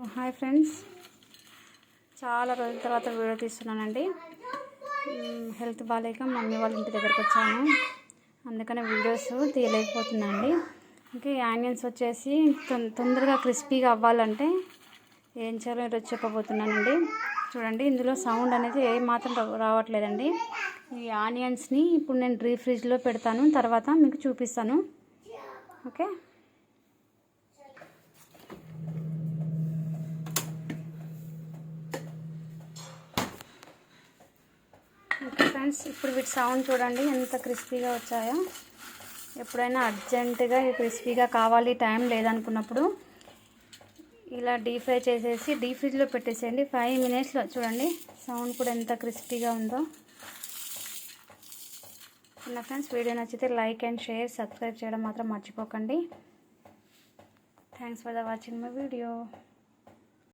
Hi friends, చాలా రోజుల తర్వాత వీడియో తీస్తున్నానండి. హెల్త్ బాగాలేక మమ్మీ వాళ్ళ ఇంటి దగ్గరకు వచ్చాను, అందుకనే వీడియోస్ తీయలేకపోతున్నానండి. ఇంకా ఆనియన్స్ వచ్చేసి తొందరగా క్రిస్పీగా అవ్వాలంటే ఏం చేయాలో ఈరోజు చెప్పబోతున్నానండి. చూడండి, ఇందులో సౌండ్ అనేది ఏ మాత్రం రావట్లేదండి. ఈ ఆనియన్స్ని ఇప్పుడు నేను డీప్ ఫ్రిడ్జ్లో పెడతాను, తర్వాత మీకు చూపిస్తాను. ఓకే, ఓకే ఫ్రెండ్స్, ఇప్పుడు వీటి సౌండ్ చూడండి ఎంత క్రిస్పీగా వచ్చాయో. ఎప్పుడైనా అర్జెంటుగా క్రిస్పీగా కావాలి, టైం లేదనుకున్నప్పుడు ఇలా డీప్ ఫ్రై చేసేసి డీప్ ఫ్రిడ్జ్లో పెట్టేసేయండి. 5 మినిట్స్లో చూడండి సౌండ్ కూడా ఎంత క్రిస్పీగా ఉందో. నా ఫ్రెండ్స్, వీడియో నచ్చితే లైక్ అండ్ షేర్, సబ్స్క్రైబ్ చేయడం మాత్రం మర్చిపోకండి. Thanks for the watching my video.